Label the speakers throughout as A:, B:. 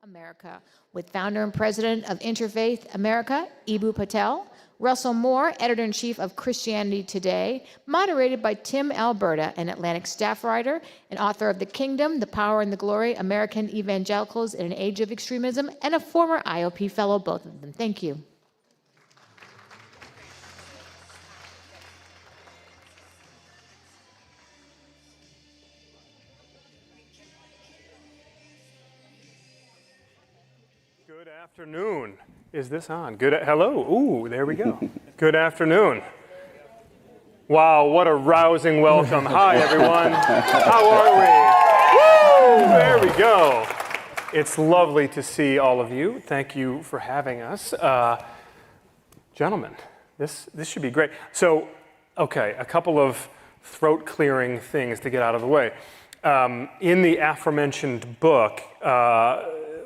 A: America, with founder and president of Interfaith America, Eboo Patel, Russell Moore, editor-in-chief of Christianity Today, moderated by Tim Alberta, an Atlantic staff writer and author of The Kingdom, the Power and the Glory, American Evangelicals in an Age of Extremism, and a former IOP fellow, both of them. Thank you.
B: Good afternoon. Is this on? Hello. Ooh, there we go. Good afternoon. Wow, what a rousing welcome. Hi, everyone. How are we? Woo! There we go. It's lovely to see all of you. Thank you for having us. Gentlemen, this should be great. So, okay, a couple of throat-clearing things to get out of the way. In the aforementioned book,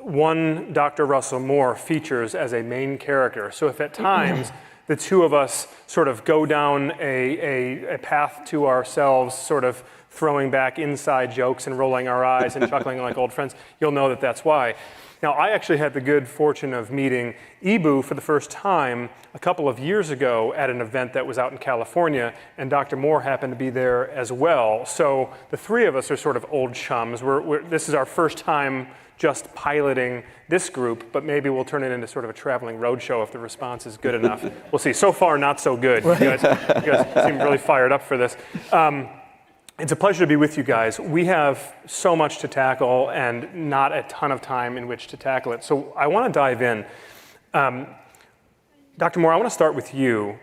B: one Dr. Russell Moore features as a main character. So if at times the two of us sort of go down a path to ourselves, sort of throwing back inside jokes and rolling our eyes and chuckling like old friends, you'll know that that's why. Now, I actually had the good fortune of meeting Eboo for the first time a couple of years ago at an event that was out in California, and Dr. Moore happened to be there as well. So the three of us are sort of old chums. This is our first time just piloting this group, but maybe we'll turn it into sort of a traveling roadshow if the response is good enough. We'll see. So far, not so good. You guys seem really fired up for this. It's a pleasure to be with you guys. We have so much to tackle and not a ton of time in which to tackle it. So I want to dive in. Dr. Moore, I want to start with you.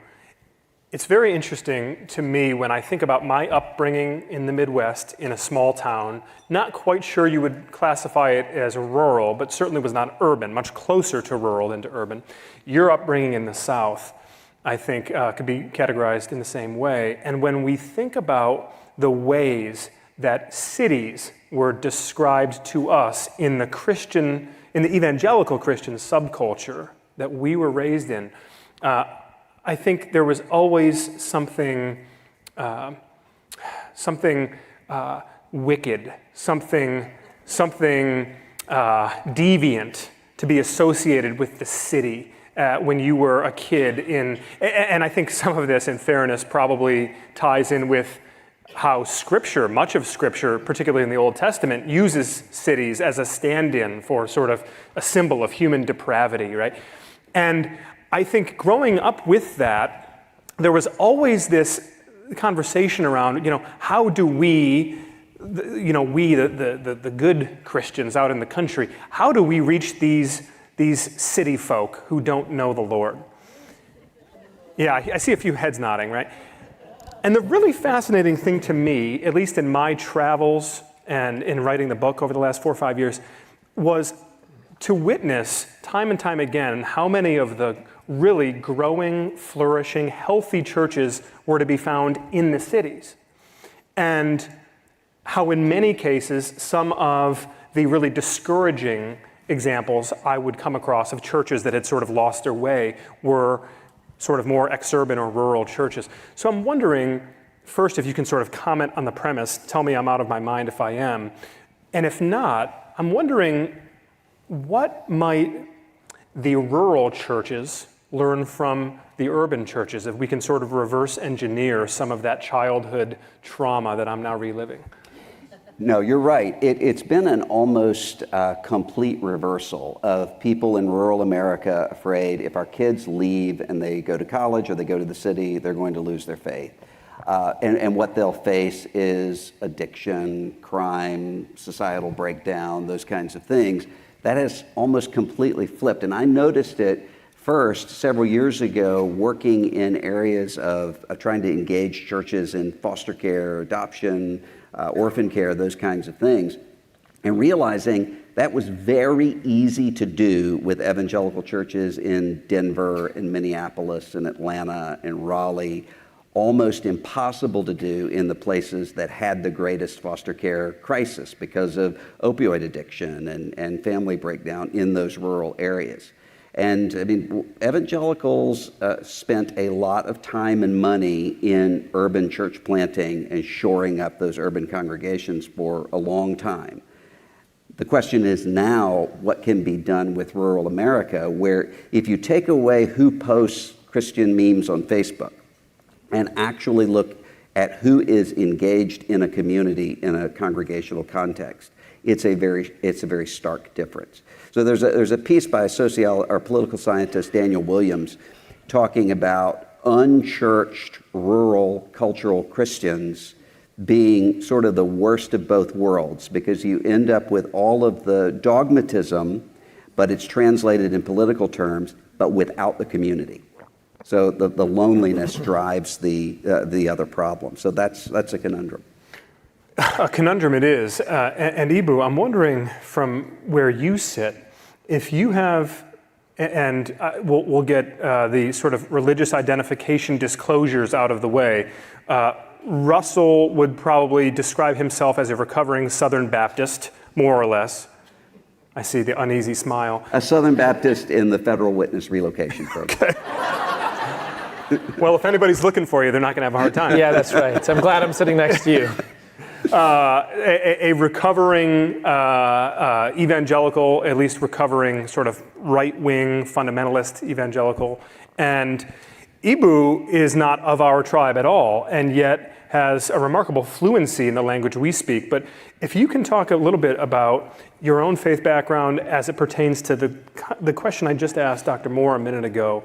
B: It's very interesting to me when I think about my upbringing in the Midwest in a small town, not quite sure you would classify it as rural, but certainly was not urban, much closer to rural than to urban. Your upbringing in the South, I think, could be categorized in the same way. And when we think about the ways that cities were described to us in the evangelical Christian subculture that we were raised in, I think there was always something wicked, something deviant to be associated with the city when you were a kid. And I think some of this, in fairness, probably ties in with how Scripture, much of Scripture, particularly in the Old Testament, uses cities as a stand-in for sort of a symbol of human depravity, right? And I think growing up with that, there was always this conversation around, how do we, the good Christians out in the country, how do we reach these city folk who don't know the Lord? Yeah, I see a few heads nodding, right? And the really fascinating thing to me, at least in my travels and in writing the book over the last 4 or 5 years, was to witness time and time again how many of the really growing, flourishing, healthy churches were to be found in the cities. And how in many cases, some of the really discouraging examples I would come across of churches that had sort of lost their way were sort of more exurban or rural churches. So I'm wondering, first, if you can sort of comment on the premise, tell me I'm out of my mind if I am. And if not, I'm wondering, what might the rural churches learn from the urban churches if we can sort of reverse engineer some of that childhood trauma that I'm now reliving?
C: No, you're right. It's been an almost complete reversal of people in rural America afraid if our kids leave and they go to college or they go to the city, they're going to lose their faith. And what they'll face is addiction, crime, societal breakdown, those kinds of things. That has almost completely flipped. And I noticed it first several years ago working in areas of trying to engage churches in foster care, adoption, orphan care, those kinds of things, and realizing that was very easy to do with evangelical churches in Denver and Minneapolis and Atlanta and Raleigh, almost impossible to do in the places that had the greatest foster care crisis because of opioid addiction and family breakdown in those rural areas. And I mean, evangelicals spent a lot of time and money in urban church planting and shoring up those urban congregations for a long time. The question is now, what can be done with rural America, where if you take away who posts Christian memes on Facebook and actually look at who is engaged in a community in a congregational context, it's a very stark difference. So there's a piece by political scientist Daniel Williams talking about unchurched rural cultural Christians being sort of the worst of both worlds, because you end up with all of the dogmatism, but it's translated in political terms, but without the community. So the loneliness drives the other problem. So that's a conundrum.
B: A conundrum it is. And Eboo, I'm wondering from where you sit, if you have, and we'll get the sort of religious identification disclosures out of the way. Russell would probably describe himself as a recovering Southern Baptist, more or less. I see the uneasy smile.
C: A Southern Baptist in the Federal Witness Relocation Program.
B: Okay. Well, if anybody's looking for you, they're not going to have a hard time.
D: Yeah, that's right. I'm glad I'm sitting next to you.
B: A recovering evangelical, at least recovering sort of right-wing fundamentalist evangelical. And Eboo is not of our tribe at all, and yet has a remarkable fluency in the language we speak. But if you can talk a little bit about your own faith background as it pertains to the question I just asked Dr. Moore a minute ago.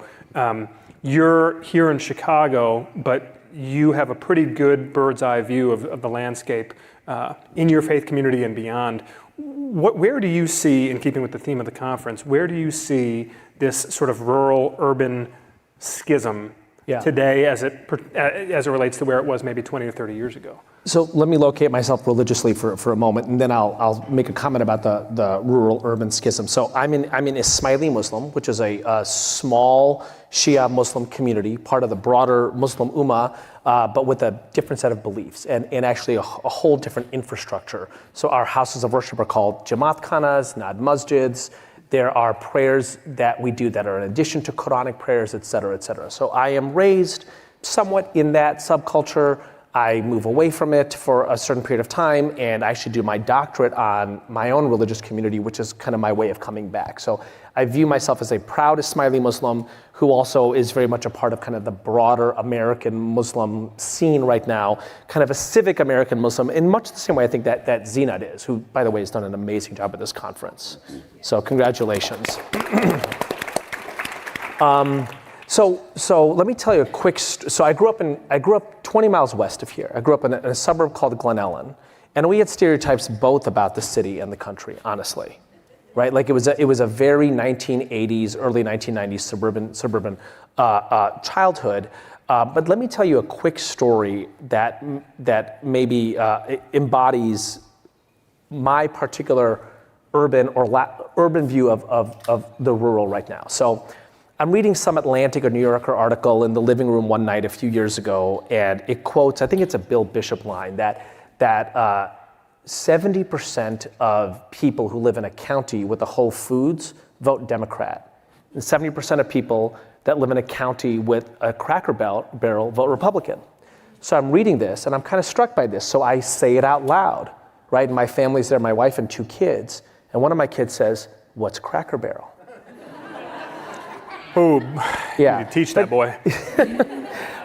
B: You're here in Chicago, but you have a pretty good bird's eye view of the landscape in your faith community and beyond. Where do you see, in keeping with the theme of the conference, where do you see this sort of rural-urban schism today as it relates to where it was maybe 20 or 30 years ago?
D: So let me locate myself religiously for a moment, and then I'll make a comment about the rural-urban schism. So I'm in Ismaili Muslim, which is a small Shia Muslim community, part of the broader Muslim Ummah, but with a different set of beliefs and actually a whole different infrastructure. So our houses of worship are called Jamaat Khanas, not masjids. There are prayers that we do that are in addition to Quranic prayers, et cetera, et cetera. So I am raised somewhat in that subculture. I move away from it for a certain period of time, and I should do my doctorate on my own religious community, which is kind of my way of coming back. So I view myself as a proud Ismaili Muslim who also is very much a part of kind of the broader American Muslim scene right now, kind of a civic American Muslim, in much the same way I think that Zinat is, who, by the way, has done an amazing job at this conference. So congratulations. So let me tell you a quick. So I grew up 20 miles west of here. I grew up in a suburb called Glen Ellen, and we had stereotypes both about the city and the country, honestly, right? Like it was a very 1980s, early 1990s suburban childhood. But let me tell you a quick story that maybe embodies my particular urban view of the rural right now. So I'm reading some Atlantic or New Yorker article in the living room one night a few years ago, and it quotes, I think it's a Bill Bishop line, that 70% of people who live in a county with a Whole Foods vote Democrat, and 70% of people that live in a county with a Cracker Barrel vote Republican. So I'm reading this, and I'm kind of struck by this, so I say it out loud, right? And my family's there, my wife and 2 kids, and one of my kids says, "What's Cracker Barrel?"
B: Oh,
D: yeah.
B: You teach that boy.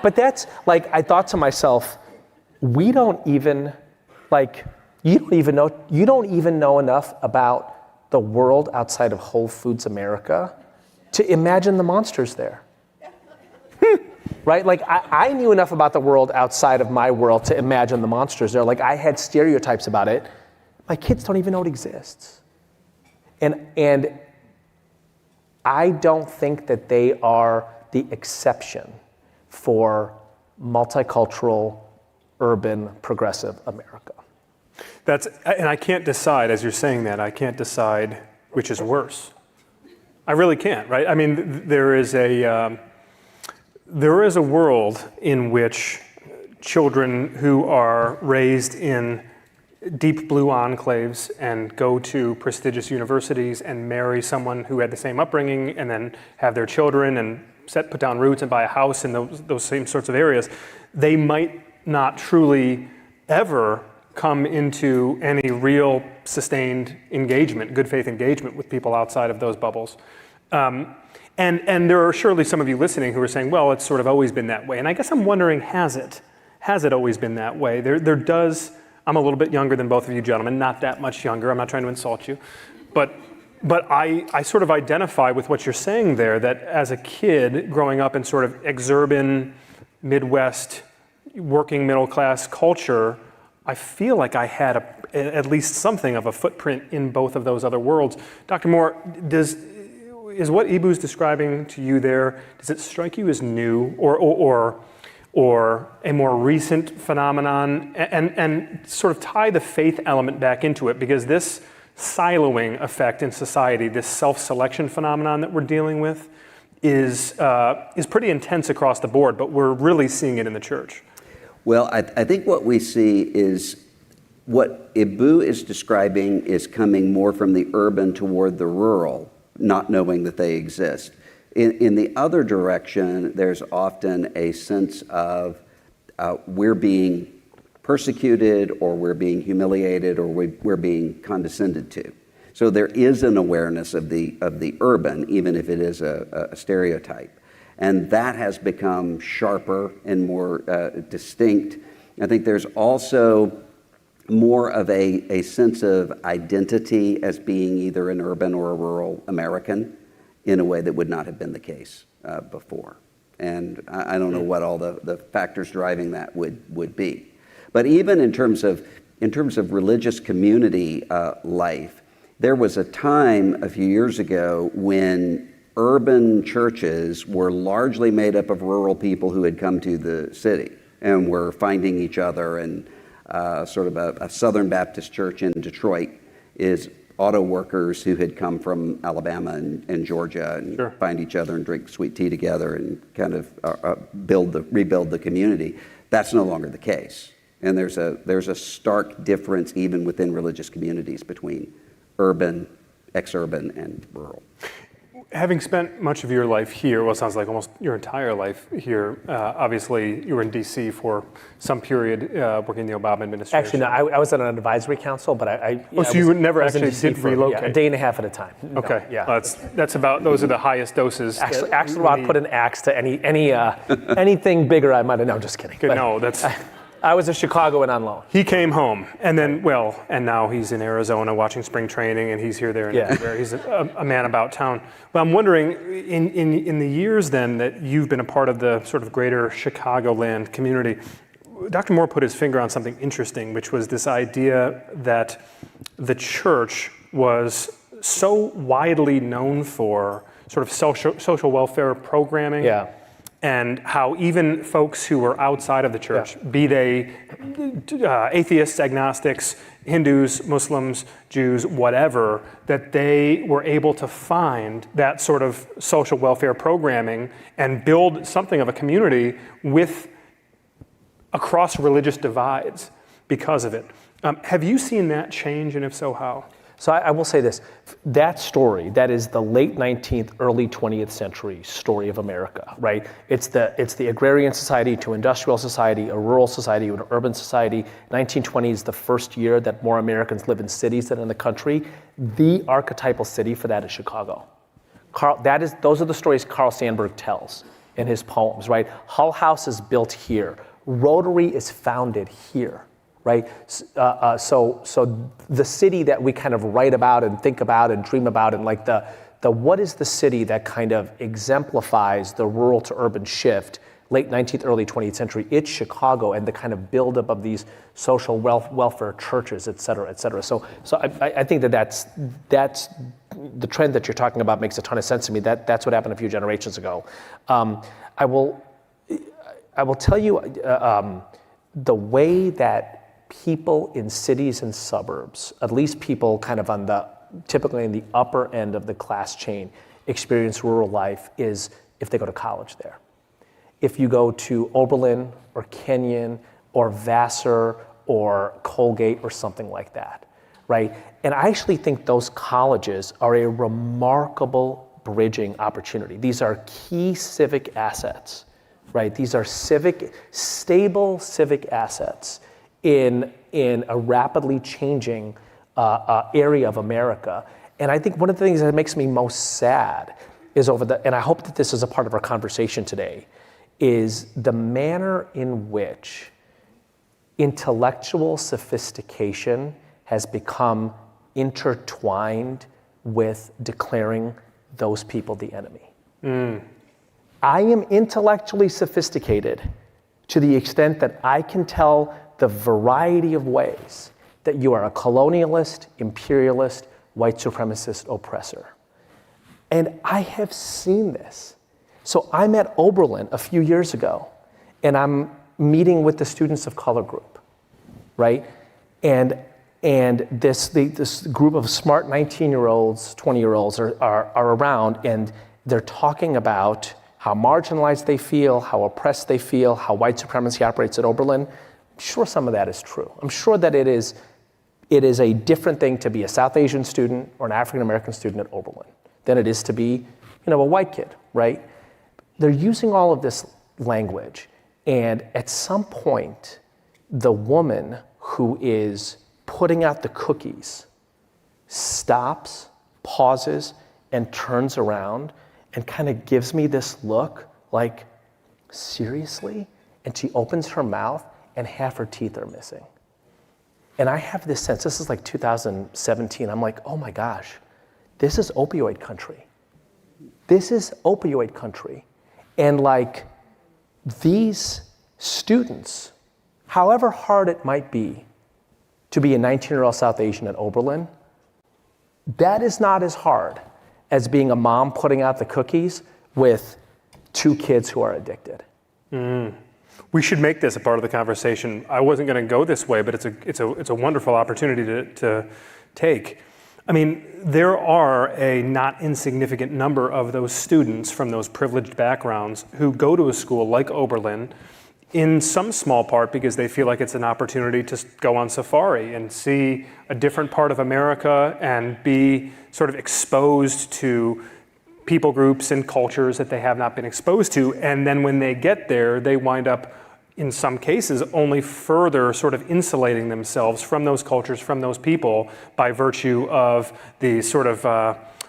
D: But that's like, I thought to myself, you don't even know enough about the world outside of Whole Foods America to imagine the monsters there. Right? Like I knew enough about the world outside of my world to imagine the monsters there. Like I had stereotypes about it. My kids don't even know it exists. And I don't think that they are the exception for multicultural, urban, progressive America.
B: And I can't decide, as you're saying that, I can't decide which is worse. I really can't, right? I mean, there is a world in which children who are raised in deep blue enclaves and go to prestigious universities and marry someone who had the same upbringing and then have their children and put down roots and buy a house in those same sorts of areas, they might not truly ever come into any real sustained engagement, good faith engagement with people outside of those bubbles. And there are surely some of you listening who are saying, well, it's sort of always been that way. And I guess I'm wondering, has it? Has it always been that way? There does, I'm a little bit younger than both of you gentlemen, not that much younger, I'm not trying to insult you, but I sort of identify with what you're saying there, that as a kid growing up in sort of exurban, Midwest, working middle class culture, I feel like I had at least something of a footprint in both of those other worlds. Dr. Moore, is what Eboo's describing to you there, does it strike you as new or a more recent phenomenon, and sort of tie the faith element back into it? Because this siloing effect in society, this self-selection phenomenon that we're dealing with, is pretty intense across the board, but we're really seeing it in the church.
C: Well, I think what we see is what Eboo is describing is coming more from the urban toward the rural, not knowing that they exist. In the other direction, there's often a sense of we're being persecuted, or we're being humiliated, or we're being condescended to. So there is an awareness of the urban, even if it is a stereotype. And that has become sharper and more distinct. I think there's also more of a sense of identity as being either an urban or a rural American in a way that would not have been the case before. And I don't know what all the factors driving that would be. But even in terms of religious community life, there was a time a few years ago when urban churches were largely made up of rural people who had come to the city and were finding each other. And sort of a Southern Baptist church in Detroit is auto workers who had come from Alabama and Georgia, and
B: Sure.
C: find each other and drink sweet tea together and kind of rebuild the community. That's no longer the case. And there's a stark difference even within religious communities between urban, ex-urban, and rural.
B: Having spent much of your life here, well, it sounds like almost your entire life here, obviously you were in D.C. for some period working in the Obama administration.
D: Actually, no, I was on an advisory council, but
B: so you never actually did relocate?
D: Yeah, a day and a half at a time.
B: Okay,
D: No, yeah.
B: Well, that's about, those are the highest doses.
D: Actually, I'll put an axe to anything bigger I might have. No, I'm just kidding.
B: Good,
D: But
B: no, that's...
D: I was a Chicagoan on loan.
B: He came home, and then, and now he's in Arizona watching spring training, and he's here, there, and everywhere. He's a man about town. But I'm wondering, in the years then that you've been a part of the sort of greater Chicagoland community, Dr. Moore put his finger on something interesting, which was this idea that the church was so widely known for sort of social welfare programming.
D: Yeah.
B: And how even folks who were outside of the church, be they atheists, agnostics, Hindus, Muslims, Jews, whatever, that they were able to find that sort of social welfare programming and build something of a community with across religious divides because of it. Have you seen that change, and if so, how?
D: So I will say this, that story, that is the late 19th, early 20th century story of America, right? It's the agrarian society to industrial society, a rural society to an urban society. 1920 is the first year that more Americans live in cities than in the country. The archetypal city for that is Chicago. Those are the stories Carl Sandburg tells in his poems, right? Hull House is built here. Rotary is founded here. Right, so the city that we kind of write about and think about and dream about, and like the what is the city that kind of exemplifies the rural to urban shift, late 19th, early 20th century? It's Chicago, and the kind of buildup of these social welfare churches, et cetera, et cetera. So I think that's the trend that you're talking about makes a ton of sense to me. That's what happened a few generations ago. I will tell you the way that people in cities and suburbs, at least people kind of typically in the upper end of the class chain, experience rural life is if they go to college there. If you go to Oberlin or Kenyon or Vassar or Colgate or something like that, right? And I actually think those colleges are a remarkable bridging opportunity. These are key civic assets, right? These are stable civic assets in a rapidly changing area of America. And I think one of the things that makes me most sad is and I hope that this is a part of our conversation today, is the manner in which intellectual sophistication has become intertwined with declaring those people the enemy. I am intellectually sophisticated to the extent that I can tell the variety of ways that you are a colonialist, imperialist, white supremacist oppressor. And I have seen this. So I'm at Oberlin a few years ago, and I'm meeting with the students of color group, right? And this group of smart 19-year-olds, 20-year-olds are around, and they're talking about how marginalized they feel, how oppressed they feel, how white supremacy operates at Oberlin. I'm sure some of that is true. I'm sure that it is a different thing to be a South Asian student or an African American student at Oberlin than it is to be, a white kid, right? They're using all of this language, and at some point, the woman who is putting out the cookies stops, pauses, and turns around and kind of gives me this look like, seriously? And she opens her mouth and half her teeth are missing. And I have this sense, this is like 2017, I'm like, oh my gosh, this is opioid country. This is opioid country. And like these students, however hard it might be to be a 19-year-old South Asian at Oberlin, that is not as hard as being a mom putting out the cookies with 2 kids who are addicted.
B: We should make this a part of the conversation. I wasn't going to go this way, but it's a wonderful opportunity to take. I mean, there are a not insignificant number of those students from those privileged backgrounds who go to a school like Oberlin in some small part because they feel like it's an opportunity to go on safari and see a different part of America and be sort of exposed to people groups and cultures that they have not been exposed to. And then when they get there, they wind up, in some cases, only further sort of insulating themselves from those cultures, from those people, by virtue of the sort of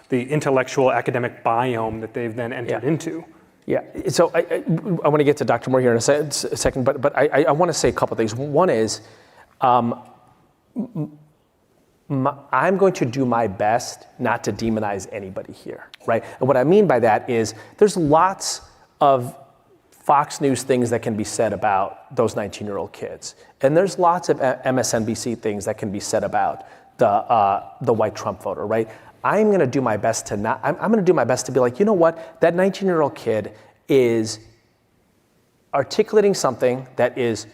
B: the intellectual academic biome that they've then entered into.
D: Yeah, so I want to get to Dr. Moore here in a second, but I want to say a couple of things. One is, I'm going to do my best not to demonize anybody here, right? And what I mean by that is there's lots of Fox News things that can be said about those 19-year-old kids. And there's lots of MSNBC things that can be said about the white Trump voter, right? I'm going to do my best to not, I'm going to do my best to be like, you know what? That 19-year-old kid is articulating something that is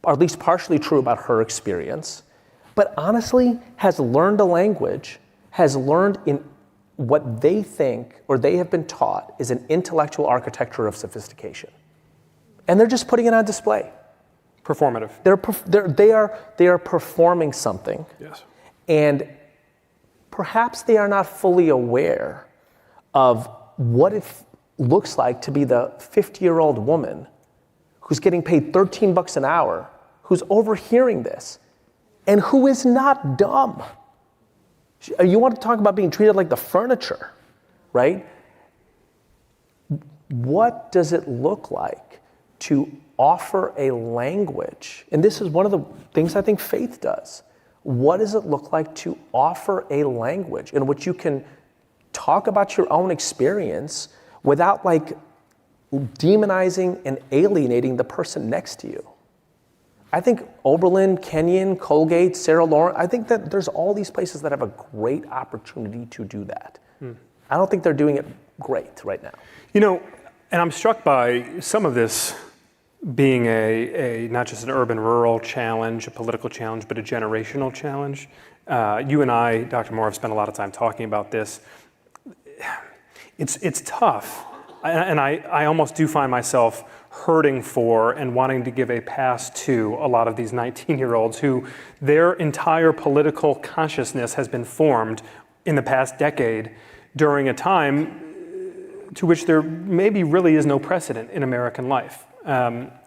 D: at least partially true about her experience, but honestly has learned a language, has learned in what they think or they have been taught is an intellectual architecture of sophistication. And they're just putting it on display.
B: Performative.
D: They are performing something.
B: Yes.
D: And perhaps they are not fully aware of what it looks like to be the 50-year-old woman who's getting paid $13 an hour, who's overhearing this, and who is not dumb. You want to talk about being treated like the furniture, right? What does it look like to offer a language? And this is one of the things I think faith does. What does it look like to offer a language in which you can talk about your own experience without like demonizing and alienating the person next to you? I think Oberlin, Kenyon, Colgate, Sarah Lawrence, I think that there's all these places that have a great opportunity to do that. I don't think they're doing it great right now.
B: And I'm struck by some of this being a not just an urban-rural challenge, a political challenge, but a generational challenge. You and I, Dr. Moore, have spent a lot of time talking about this. It's tough, and I almost do find myself hurting for and wanting to give a pass to a lot of these 19-year-olds who their entire political consciousness has been formed in the past decade during a time to which there maybe really is no precedent in American life.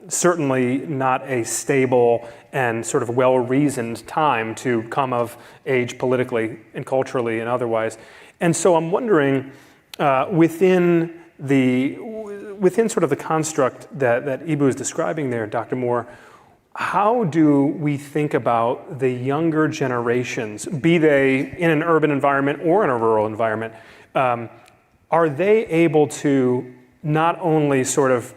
B: Certainly not a stable and sort of well-reasoned time to come of age politically and culturally and otherwise. And so I'm wondering, within sort of the construct that Eboo is describing there, Dr. Moore, how do we think about the younger generations, be they in an urban environment or in a rural environment? Are they able to not only sort of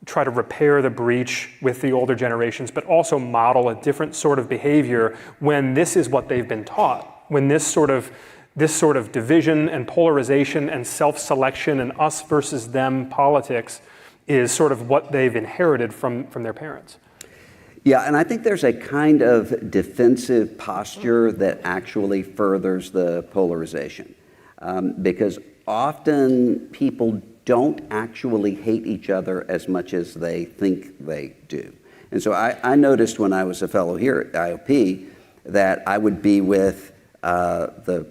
B: try to repair the breach with the older generations, but also model a different sort of behavior when this is what they've been taught, when this sort of division and polarization and self-selection and us versus them politics is sort of what they've inherited from their parents?
C: Yeah, and I think there's a kind of defensive posture that actually furthers the polarization, because often people don't actually hate each other as much as they think they do. And so I noticed when I was a fellow here at IOP that I would be with the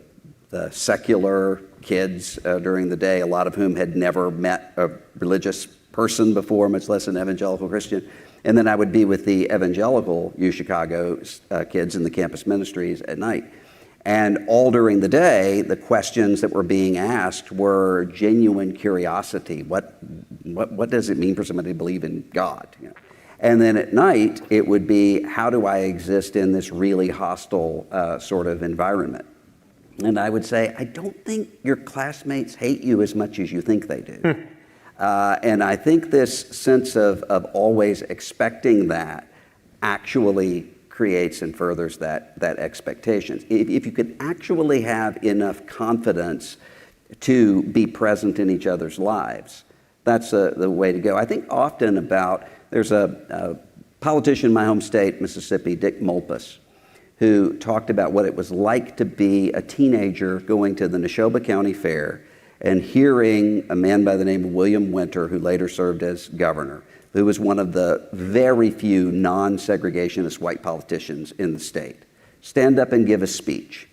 C: secular kids during the day, a lot of whom had never met a religious person before, much less an evangelical Christian. And then I would be with the evangelical UChicago kids in the campus ministries at night. And all during the day, the questions that were being asked were genuine curiosity. What does it mean for somebody to believe in God? You know? And then at night, it would be, how do I exist in this really hostile sort of environment? And I would say, I don't think your classmates hate you as much as you think they do. And I think this sense of always expecting that actually creates and furthers that expectation. If you could actually have enough confidence to be present in each other's lives, that's the way to go. I think often there's a politician in my home state, Mississippi, Dick Mulpus, who talked about what it was like to be a teenager going to the Neshoba County Fair and hearing a man by the name of William Winter, who later served as governor, who was one of the very few non-segregationist white politicians in the state, stand up and give a speech.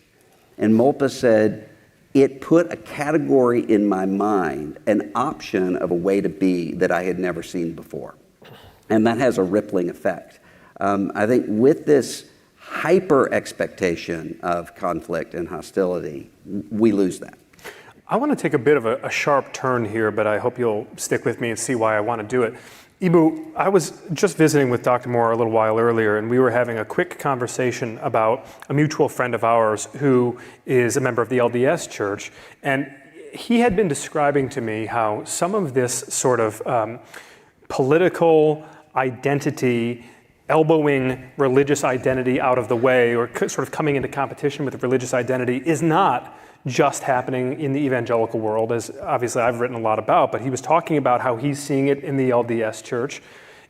C: And Mulpus said, it put a category in my mind, an option of a way to be that I had never seen before. And that has a rippling effect. I think with this hyper expectation of conflict and hostility, we lose that.
B: I want to take a bit of a sharp turn here, but I hope you'll stick with me and see why I want to do it. Eboo, I was just visiting with Dr. Moore a little while earlier, and we were having a quick conversation about a mutual friend of ours who is a member of the LDS Church, and he had been describing to me how some of this sort of political identity, elbowing religious identity out of the way, or sort of coming into competition with religious identity, is not just happening in the evangelical world, as obviously I've written a lot about, but he was talking about how he's seeing it in the LDS Church,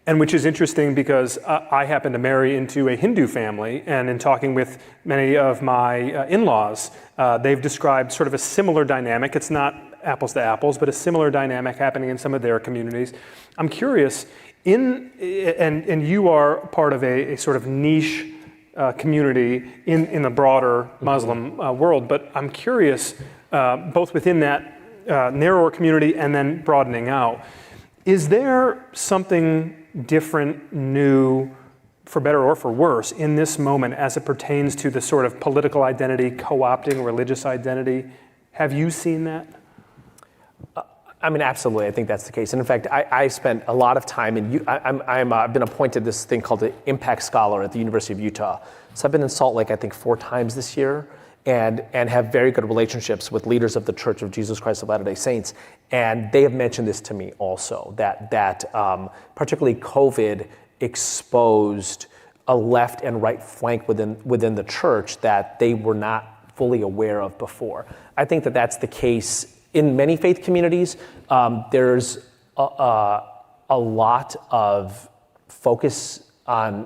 B: and which is interesting because I happen to marry into a Hindu family, and in talking with many of my in-laws, they've described sort of a similar dynamic. It's not apples to apples, but a similar dynamic happening in some of their communities. I'm curious, and you are part of a sort of niche community in the broader Muslim world, but I'm curious, both within that narrower community and then broadening out, is there something different, new, for better or for worse, in this moment as it pertains to the sort of political identity co-opting religious identity? Have you seen that?
D: I mean, absolutely. I think that's the case. And in fact, I spent a lot of time I've been appointed this thing called the Impact Scholar at the University of Utah. So I've been in Salt Lake, I think, 4 times this year, and have very good relationships with leaders of the Church of Jesus Christ of Latter-day Saints. And they have mentioned this to me also, that particularly COVID exposed a left and right flank within the church that they were not fully aware of before. I think that that's the case in many faith communities. There's a lot of focus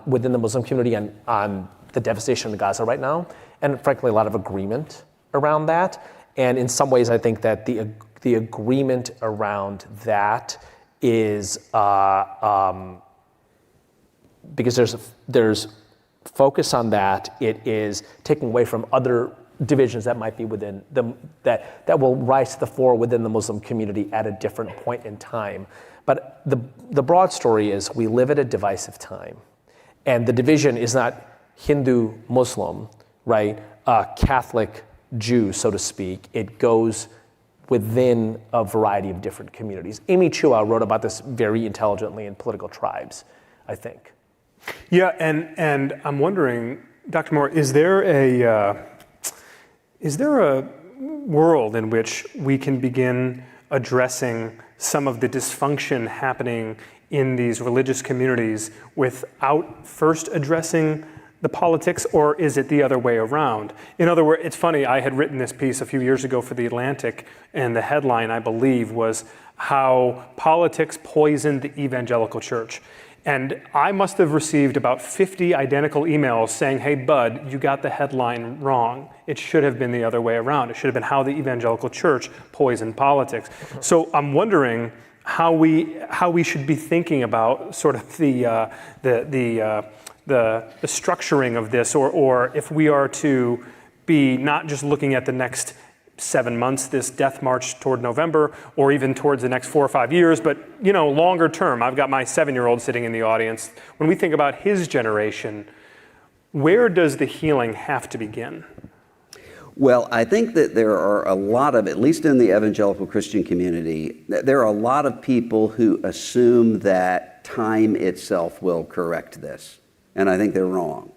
D: within the Muslim community on the devastation in Gaza right now, and frankly, a lot of agreement around that. And in some ways, I think that the agreement around that is because there's focus on that. It is taking away from other divisions that might be within that will rise to the fore within the Muslim community at a different point in time. But the broad story is we live at a divisive time, and the division is not Hindu, Muslim, right? Catholic, Jew, so to speak. It goes within a variety of different communities. Amy Chua wrote about this very intelligently in Political Tribes, I think.
B: Yeah, and I'm wondering, Dr. Moore, is there a world in which we can begin addressing some of the dysfunction happening in these religious communities without first addressing the politics, or is it the other way around? In other words, it's funny, I had written this piece a few years ago for The Atlantic, and the headline, I believe, was How Politics Poisoned the Evangelical Church. And I must have received about 50 identical emails saying, hey, bud, you got the headline wrong. It should have been the other way around. It should have been how the evangelical church poisoned politics. So I'm wondering how we should be thinking about sort of the structuring of this, or if we are to be not just looking at the next 7 months, this death march toward November, or even towards the next 4 or 5 years, but longer term. I've got my 7-year-old sitting in the audience. When we think about his generation, where does the healing have to begin?
C: Well, I think that there are a lot of, at least in the evangelical Christian community, there are a lot of people who assume that time itself will correct this. And I think they're wrong.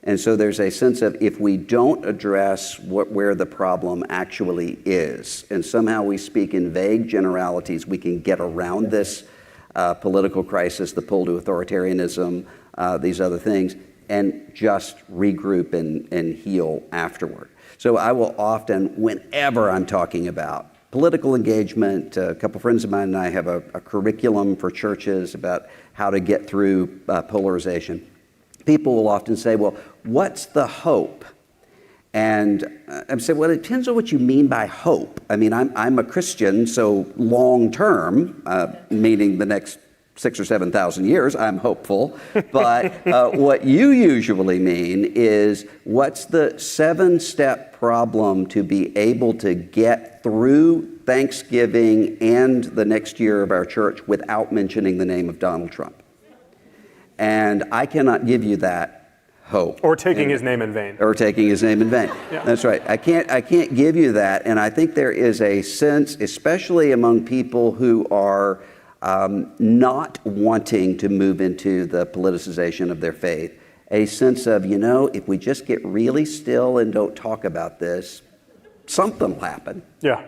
C: And so there's a sense of if we don't address where the problem actually is, and somehow we speak in vague generalities, we can get around this political crisis, the pull to authoritarianism, these other things, and just regroup and heal afterward. So I will often, whenever I'm talking about political engagement, a couple friends of mine and I have a curriculum for churches about how to get through polarization. People will often say, well, what's the hope? And I say, well, it depends on what you mean by hope. I mean, I'm a Christian, so long term, meaning the next 6,000 or 7,000 years, I'm hopeful. But what you usually mean is, what's the 7-step problem to be able to get through Thanksgiving and the next year of our church without mentioning the name of Donald Trump? And I cannot give you that hope.
B: Or taking his name in vain.
C: Or taking his name in vain.
B: Yeah.
C: That's right. I can't give you that. And I think there is a sense, especially among people who are not wanting to move into the politicization of their faith, a sense of, if we just get really still and don't talk about this, something will happen.
B: Yeah.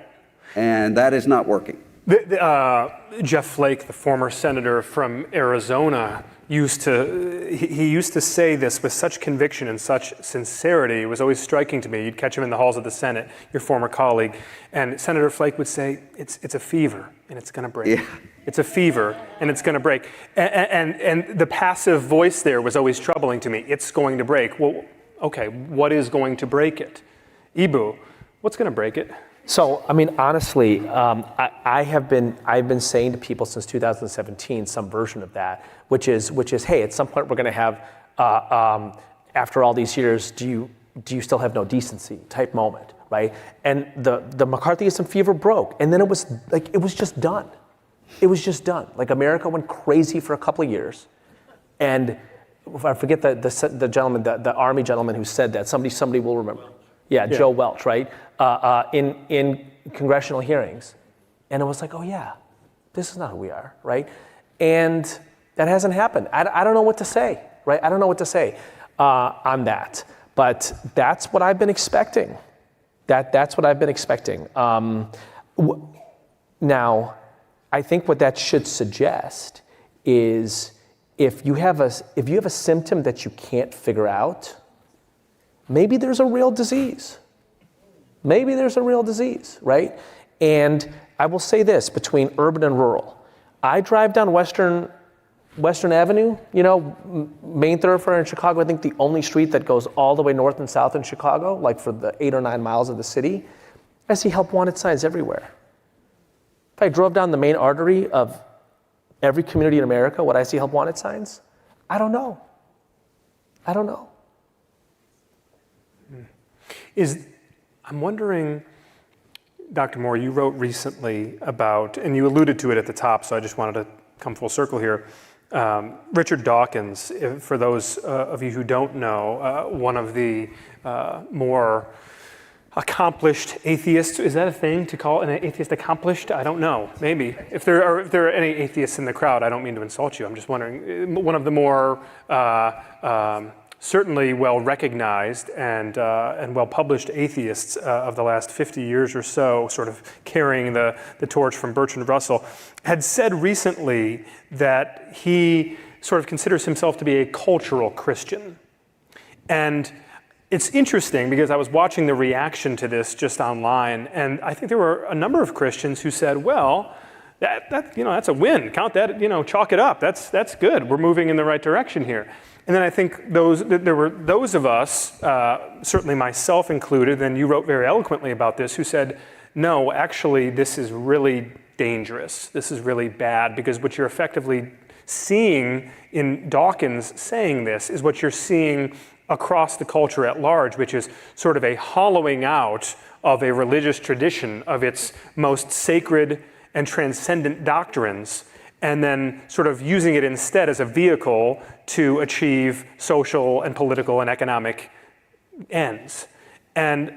C: And that is not working.
B: Jeff Flake, the former senator from Arizona, used to say this with such conviction and such sincerity. It was always striking to me. You'd catch him in the halls of the Senate, your former colleague, and Senator Flake would say, it's a fever and it's going to break. Yeah. It's a fever and it's going to break. And the passive voice there was always troubling to me. It's going to break. Well, okay, what is going to break it? Eboo, what's going to break it?
D: So, I mean, honestly, I've been saying to people since 2017 some version of that, which is, hey, at some point we're going to have, after all these years, do you still have no decency type moment, right? And the McCarthyism fever broke, and then it was just done. It was just done. Like, America went crazy for a couple of years, and I forget the gentleman, the Army gentleman who said that. Somebody will remember. Yeah, Joe Welch, right? In congressional hearings. And it was like, oh yeah, this is not who we are, right? And that hasn't happened. I don't know what to say, right? I don't know what to say on that. But that's what I've been expecting. That's what I've been expecting. Now, I think what that should suggest is if you have a symptom that you can't figure out, maybe there's a real disease. Maybe there's a real disease, right? And I will say this, between urban and rural. I drive down Western Avenue, main thoroughfare in Chicago, I think the only street that goes all the way north and south in Chicago, like for the 8 or 9 miles of the city. I see help wanted signs everywhere. If I drove down the main artery of every community in America, would I see help wanted signs? I don't know.
B: I'm wondering, Dr. Moore, you wrote recently about, and you alluded to it at the top, so I just wanted to come full circle here. Richard Dawkins, for those of you who don't know, one of the more accomplished atheists. Is that a thing to call an atheist accomplished? I don't know. Maybe. If there are any atheists in the crowd, I don't mean to insult you. I'm just wondering. One of the more certainly well-recognized and well-published atheists of the last 50 years or so, sort of carrying the torch from Bertrand Russell, had said recently that he sort of considers himself to be a cultural Christian. And it's interesting because I was watching the reaction to this just online, and I think there were a number of Christians who said, well, that's a win. Count that, chalk it up. That's good. We're moving in the right direction here. And then I think there were those of us, certainly myself included, and you wrote very eloquently about this, who said, no, actually, this is really dangerous. This is really bad, because what you're effectively seeing in Dawkins saying this is what you're seeing across the culture at large, which is sort of a hollowing out of a religious tradition of its most sacred and transcendent doctrines, and then sort of using it instead as a vehicle to achieve social and political and economic ends. And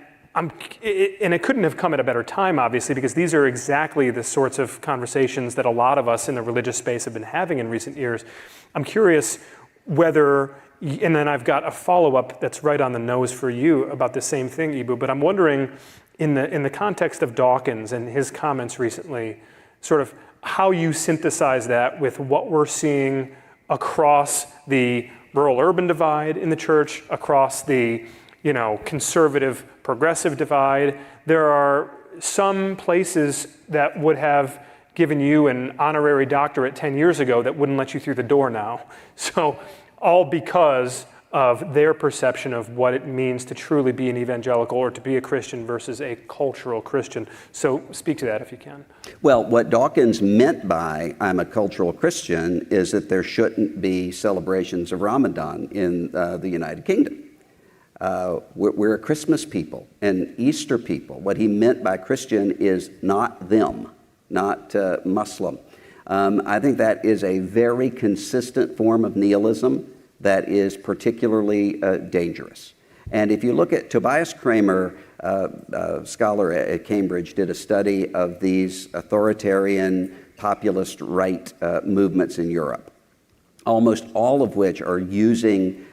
B: it couldn't have come at a better time, obviously, because these are exactly the sorts of conversations that a lot of us in the religious space have been having in recent years. I'm curious whether, and then I've got a follow-up that's right on the nose for you about the same thing, Eboo, but I'm wondering, in the context of Dawkins and his comments recently, sort of how you synthesize that with what we're seeing across the rural-urban divide in the church, across the conservative progressive divide. There are some places that would have given you an honorary doctorate 10 years ago that wouldn't let you through the door now. So all because of their perception of what it means to truly be an evangelical or to be a Christian versus a cultural Christian. So speak to that if you can.
C: Well, what Dawkins meant by I'm a cultural Christian is that there shouldn't be celebrations of Ramadan in the United Kingdom. We're a Christmas people and Easter people. What he meant by Christian is not them, not Muslim. I think that is a very consistent form of nihilism that is particularly dangerous. And if you look at Tobias Kramer, a scholar at Cambridge, did a study of these authoritarian populist right movements in Europe, almost all of which are using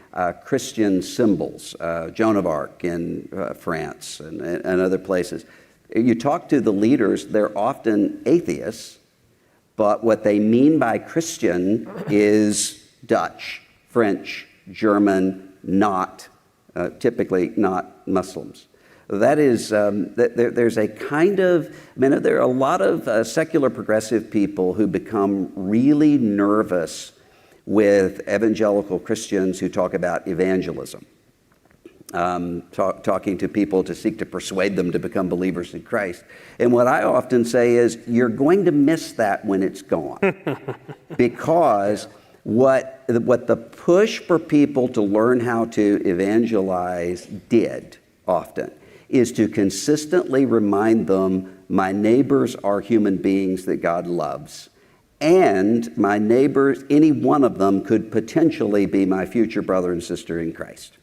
C: Christian symbols, Joan of Arc in France and other places. You talk to the leaders, they're often atheists, but what they mean by Christian is Dutch, French, German, typically not Muslims. That is, there's a kind of, there are a lot of secular progressive people who become really nervous with evangelical Christians who talk about evangelism, talking to people to seek to persuade them to become believers in Christ. And what I often say is, you're going to miss that when it's gone. Because what the push for people to learn how to evangelize did often is to consistently remind them, my neighbors are human beings that God loves. And my neighbors, any one of them could potentially be my future brother and sister in Christ.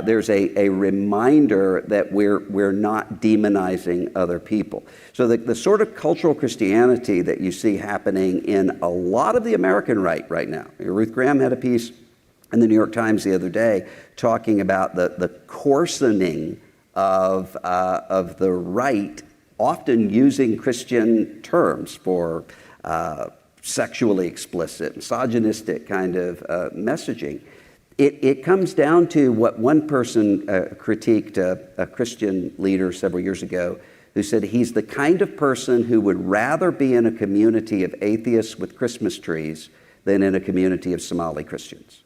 C: There's a reminder that we're not demonizing other people. So the sort of cultural Christianity that you see happening in a lot of the American right now. Ruth Graham had a piece in the New York Times the other day talking about the coarsening of the right, often using Christian terms for sexually explicit, misogynistic kind of messaging. It comes down to what one person critiqued a Christian leader several years ago, who said he's the kind of person who would rather be in a community of atheists with Christmas trees than in a community of Somali Christians.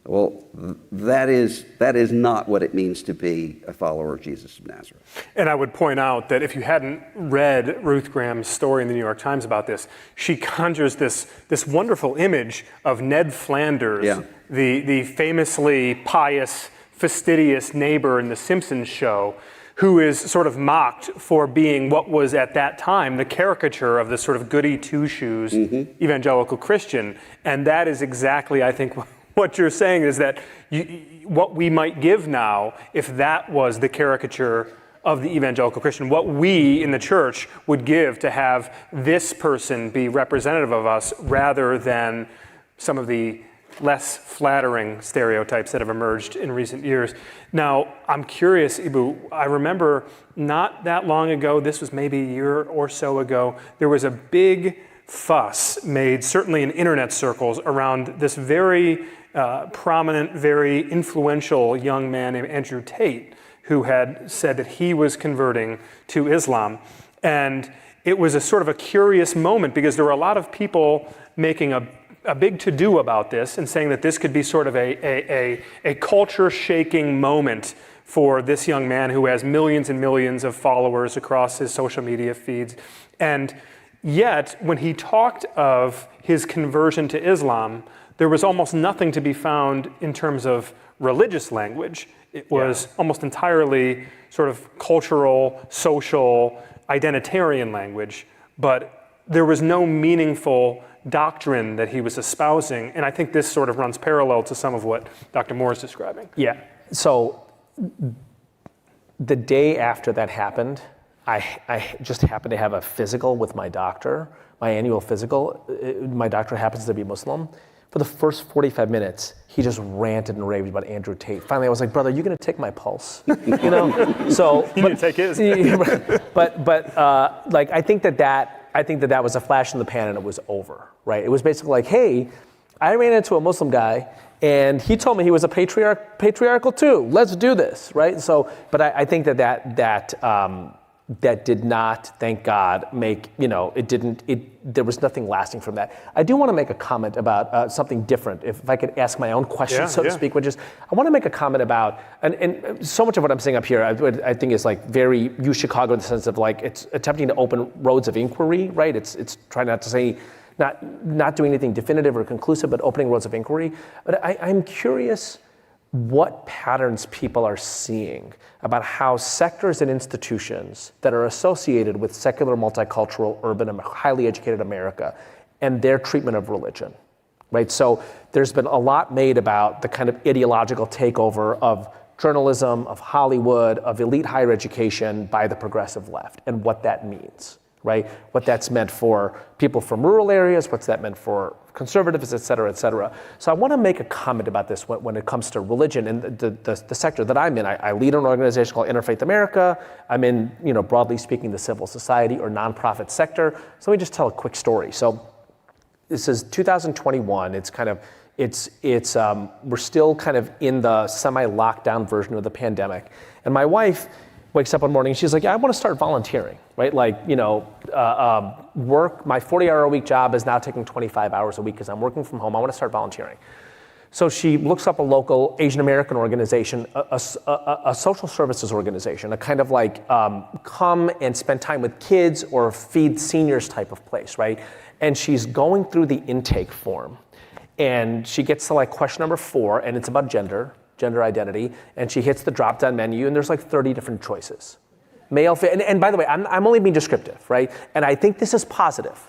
C: Well, that is not what it means to be a follower of Jesus of Nazareth.
B: And I would point out that if you hadn't read Ruth Graham's story in the New York Times about this, she conjures this wonderful image of Ned Flanders, the famously pious, fastidious neighbor in The Simpsons show, who is sort of mocked for being what was at that time the caricature of this sort of goody two-shoes evangelical Christian. And that is exactly, I think, what you're saying is that what we might give now, if that was the caricature of the evangelical Christian, what we in the church would give to have this person be representative of us rather than some of the less flattering stereotypes that have emerged in recent years. Now, I'm curious, Eboo, I remember not that long ago, this was maybe a year or so ago, there was a big fuss made, certainly in internet circles, around this very prominent, very influential young man named Andrew Tate, who had said that he was converting to Islam. And it was a sort of a curious moment because there were a lot of people making a big to-do about this and saying that this could be sort of a culture-shaking moment for this young man who has millions and millions of followers across his social media feeds. And yet, when he talked of his conversion to Islam, there was almost nothing to be found in terms of religious language. It was almost entirely sort of cultural, social, identitarian language, but there was no meaningful doctrine that he was espousing. And I think this sort of runs parallel to some of what Dr. Moore is describing.
D: Yeah. So the day after that happened, I just happened to have a physical with my doctor, my annual physical. My doctor happens to be Muslim. For the first 45 minutes, he just ranted and raved about Andrew Tate. Finally, I was like, brother, you gonna take my pulse? You know? So
B: you need to take his.
D: Like I think that was a flash in the pan and it was over, right? It was basically like, hey, I ran into a Muslim guy and he told me he was a patriarchal too. Let's do this, right? So, but I think that did not, thank God, there was nothing lasting from that. I do want to make a comment about something different, if I could ask my own question, so to speak, which is, I want to make a comment about, and so much of what I'm saying up here, I think is like very U Chicago in the sense of like, it's attempting to open roads of inquiry, right? It's trying not to say, not doing anything definitive or conclusive, but opening roads of inquiry. But I'm curious what patterns people are seeing about how sectors and institutions that are associated with secular, multicultural, urban, and highly educated America and their treatment of religion, right? So there's been a lot made about the kind of ideological takeover of journalism, of Hollywood, of elite higher education by the progressive left and what that means, right? What that's meant for people from rural areas, what's that meant for conservatives, et cetera, et cetera. So I want to make a comment about this when it comes to religion and the sector that I'm in. I lead an organization called Interfaith America. I'm in, broadly speaking, the civil society or nonprofit sector. So let me just tell a quick story. So this is 2021. We're still kind of in the semi-lockdown version of the pandemic. And my wife wakes up one morning and she's like, yeah, I want to start volunteering, right? Like, work, my 40-hour-a-week job is now taking 25 hours a week because I'm working from home. I want to start volunteering. So she looks up a local Asian American organization, a social services organization, a kind of like come and spend time with kids or feed seniors type of place, right? And she's going through the intake form and she gets to like question number 4 and it's about gender identity, and she hits the drop-down menu, and there's like 30 different choices. Male, and by the way, I'm only being descriptive, right? And I think this is positive.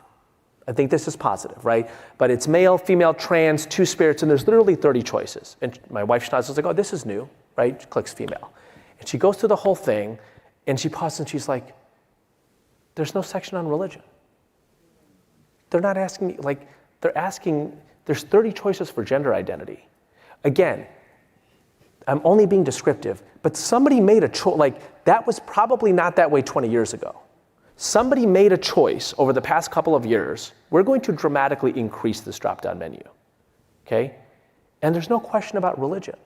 D: Right? But it's male, female, trans, two spirits, and there's literally 30 choices. And my wife Schnaz was like, oh, this is new, right? She clicks female. And she goes through the whole thing, and she pauses, and she's like, there's no section on religion. They're not asking me, like, they're asking, there's 30 choices for gender identity. Again, I'm only being descriptive, but somebody made a choice, like that was probably not that way 20 years ago. Somebody made a choice over the past couple of years, we're going to dramatically increase this drop-down menu, okay? And there's no question about religion.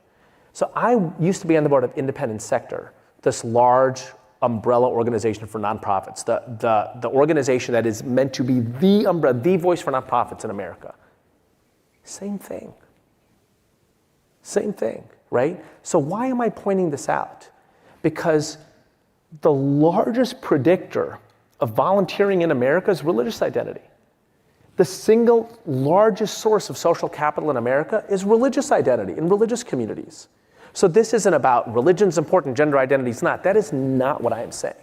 D: So I used to be on the board of Independent Sector, this large umbrella organization for nonprofits, the organization that is meant to be the umbrella, the voice for nonprofits in America. Same thing, right? So why am I pointing this out? Because the largest predictor of volunteering in America is religious identity. The single largest source of social capital in America is religious identity in religious communities. So this isn't about religion's important, gender identity's not. That is not what I am saying.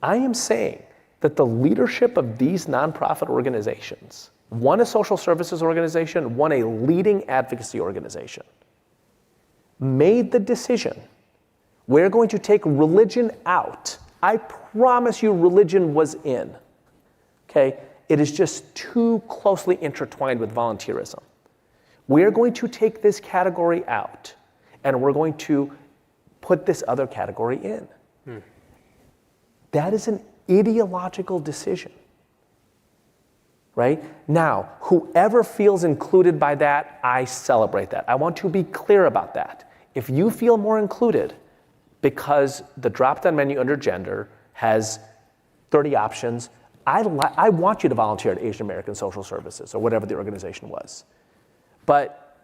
D: I am saying that the leadership of these nonprofit organizations, one a social services organization, one a leading advocacy organization, made the decision, we're going to take religion out. I promise you religion was in, okay? It is just too closely intertwined with volunteerism. We're going to take this category out, and we're going to put this other category in. That is an ideological decision, right? Now, whoever feels included by that, I celebrate that. I want to be clear about that. If you feel more included because the drop-down menu under gender has 30 options, I want you to volunteer at Asian American Social Services or whatever the organization was. But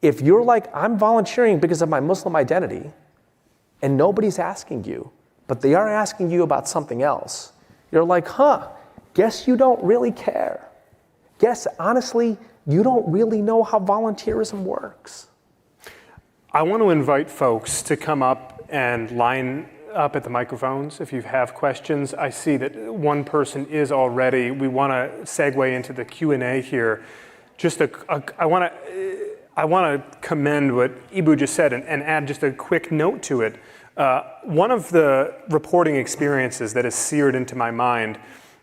D: if you're like, I'm volunteering because of my Muslim identity, and nobody's asking you, but they are asking you about something else, you're like, guess you don't really care. Guess, honestly, you don't really know how volunteerism works.
B: I want to invite folks to come up and line up at the microphones if you have questions. I see that one person is already. We want to segue into the Q&A here. I want to commend what Eboo just said and add just a quick note to it. One of the reporting experiences that is seared into my mind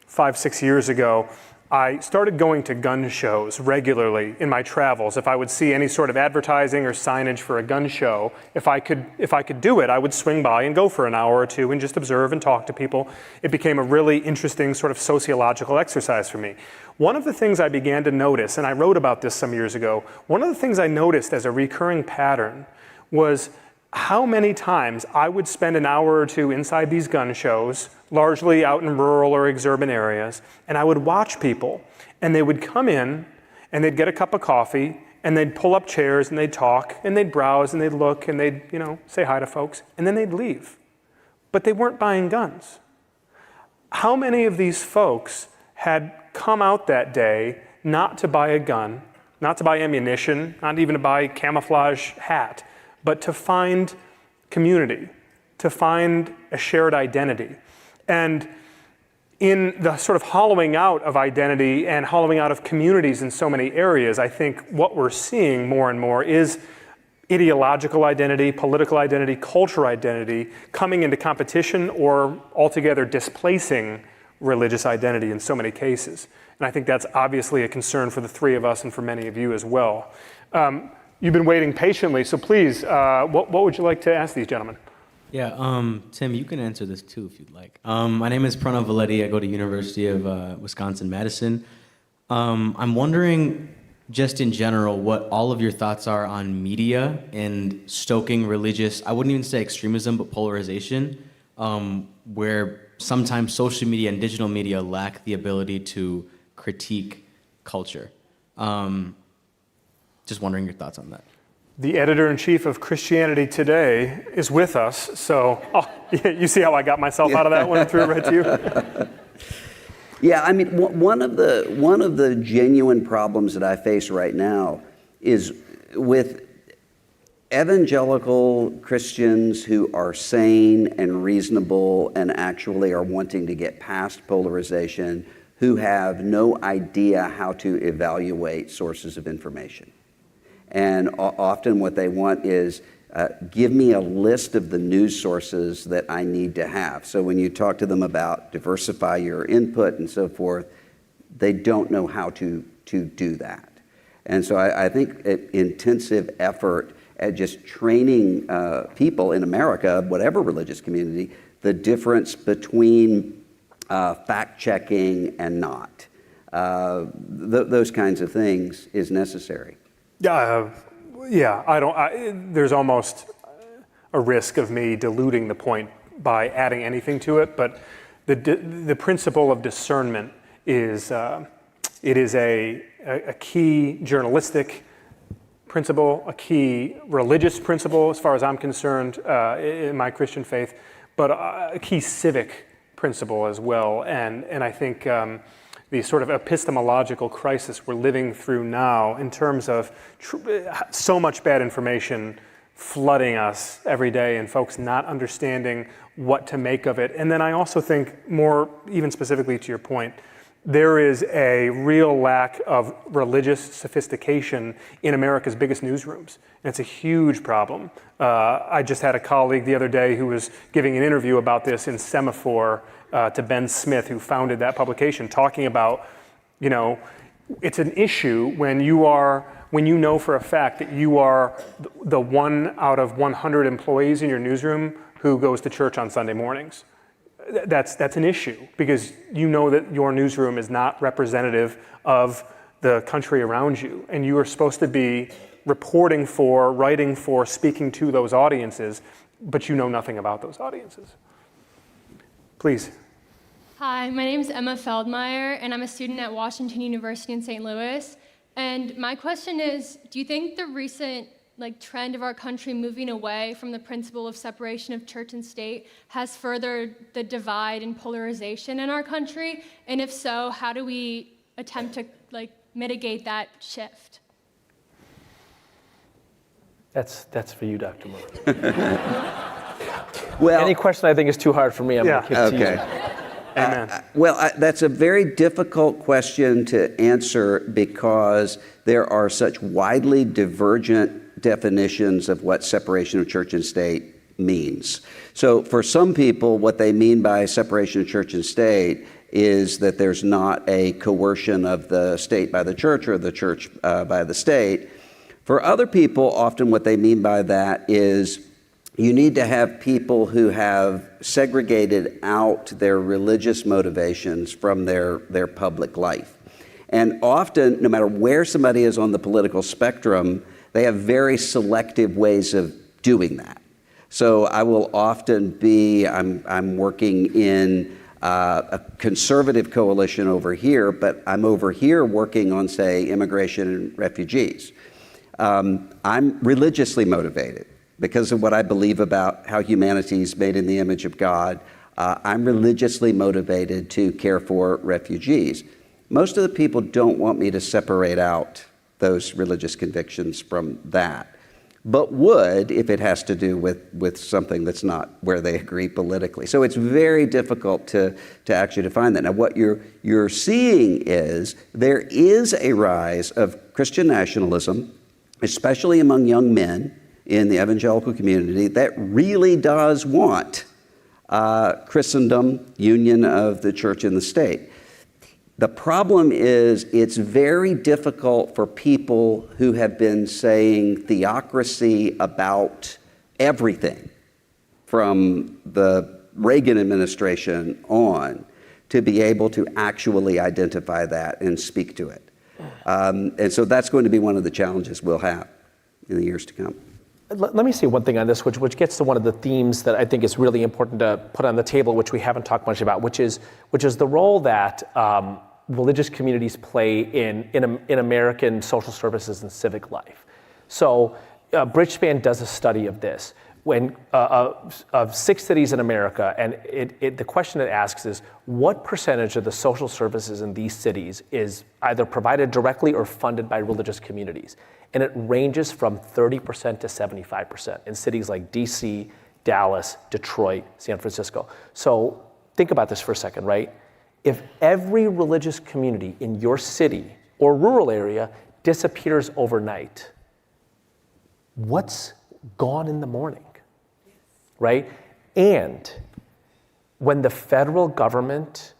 B: 5-6 years ago, I started going to gun shows regularly in my travels. If I would see any sort of advertising or signage for a gun show, if I could do it, I would swing by and go for an hour or two and just observe and talk to people. It became a really interesting sort of sociological exercise for me. One of the things I began to notice, and I wrote about this some years ago, one of the things I noticed as a recurring pattern was how many times I would spend an hour or two inside these gun shows, largely out in rural or exurban areas, and I would watch people, and they would come in, and they'd get a cup of coffee, and they'd pull up chairs, and they'd talk, and they'd browse, and they'd look, and they'd, say hi to folks, and then they'd leave. But they weren't buying guns. How many of these folks had come out that day not to buy a gun, not to buy ammunition, not even to buy a camouflage hat, but to find community, to find a shared identity? And in the sort of hollowing out of identity and hollowing out of communities in so many areas, I think what we're seeing more and more is ideological identity, political identity, cultural identity coming into competition or altogether displacing religious identity in so many cases. And I think that's obviously a concern for the three of us and for many of you as well. You've been waiting patiently, so please, what would you like to ask these gentlemen?
E: Yeah, Tim, you can answer this too if you'd like. My name is Pranav Valetti. I go to University of Wisconsin-Madison. I'm wondering, just in general, what all of your thoughts are on media and stoking religious, I wouldn't even say extremism, but polarization, where sometimes social media and digital media lack the ability to critique culture. Just wondering your thoughts on that.
B: The editor-in-chief of Christianity Today is with us, so you see how I got myself out of that one and threw it right to you?
C: Yeah, I mean, one of the genuine problems that I face right now is with evangelical Christians who are sane and reasonable and actually are wanting to get past polarization, who have no idea how to evaluate sources of information. And often what they want is, give me a list of the news sources that I need to have. So when you talk to them about diversify your input and so forth, they don't know how to do that. And so I think intensive effort at just training people in America, whatever religious community, the difference between fact-checking and not. Those kinds of things is necessary.
B: There's almost a risk of me diluting the point by adding anything to it, but the principle of discernment is a key journalistic principle, a key religious principle as far as I'm concerned in my Christian faith, but a key civic principle as well. And I think the sort of epistemological crisis we're living through now in terms of so much bad information flooding us every day and folks not understanding what to make of it. And then I also think more, even specifically to your point, there is a real lack of religious sophistication in America's biggest newsrooms. And it's a huge problem. I just had a colleague the other day who was giving an interview about this in Semaphore to Ben Smith, who founded that publication, talking about, it's an issue when you know for a fact that you are the 1 out of 100 employees in your newsroom who goes to church on Sunday mornings. That's an issue, because you know that your newsroom is not representative of the country around you, and you are supposed to be reporting for, writing for, speaking to those audiences, but you know nothing about those audiences. Please.
F: Hi, my name is Emma Feldmeyer, and I'm a student at Washington University in St. Louis. And my question is, do you think the recent trend of our country moving away from the principle of separation of church and state has furthered the divide and polarization in our country? And if so, how do we attempt to mitigate that shift?
D: That's for you, Dr. Moore.
C: Well,
D: any question I think is too hard for me, I'm going to kick to you.
B: Amen.
C: That's a very difficult question to answer, because there are such widely divergent definitions of what separation of church and state means. So for some people, what they mean by separation of church and state is that there's not a coercion of the state by the church or the church by the state. For other people, often what they mean by that is you need to have people who have segregated out their religious motivations from their public life. And often, no matter where somebody is on the political spectrum, they have very selective ways of doing that. So I will often I'm working in a conservative coalition over here, but I'm over here working on, say, immigration and refugees. I'm religiously motivated because of what I believe about how humanity is made in the image of God. I'm religiously motivated to care for refugees. Most of the people don't want me to separate out those religious convictions from that, but would if it has to do with something that's not where they agree politically. So it's very difficult to actually define that. Now, what you're seeing is there is a rise of Christian nationalism, especially among young men in the evangelical community, that really does want Christendom, union of the church and the state. The problem is it's very difficult for people who have been saying theocracy about everything from the Reagan administration on to be able to actually identify that and speak to it. And so that's going to be one of the challenges we'll have in the years to come.
D: Let me say one thing on this, which gets to one of the themes that I think is really important to put on the table, which we haven't talked much about, which is the role that religious communities play in American social services and civic life. So Bridgespan does a study of this of 6 cities in America, and the question it asks is, what percentage of the social services in these cities is either provided directly or funded by religious communities? And it ranges from 30% to 75% in cities like DC, Dallas, Detroit, San Francisco. So think about this for a second, right? If every religious community in your city or rural area disappears overnight, what's gone in the morning, right? And when the federal government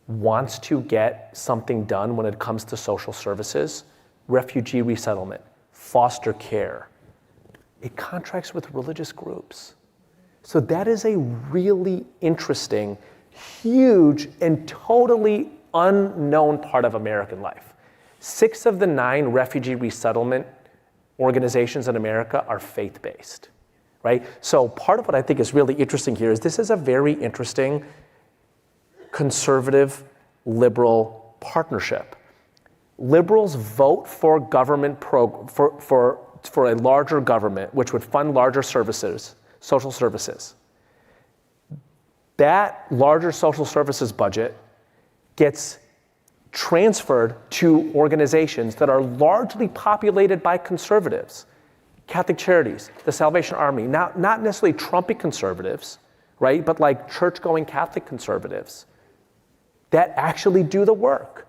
D: wants to get something done when it comes to social services, refugee resettlement, foster care, it contracts with religious groups. So that is a really interesting, huge, and totally unknown part of American life. 6 of the 9 refugee resettlement organizations in America are faith-based, right? So part of what I think is really interesting here is this is a very interesting conservative liberal partnership. Liberals vote for government for a larger government, which would fund larger services, social services. That larger social services budget gets transferred to organizations that are largely populated by conservatives. Catholic Charities, the Salvation Army, not necessarily Trumpy conservatives, right? But like church-going Catholic conservatives that actually do the work.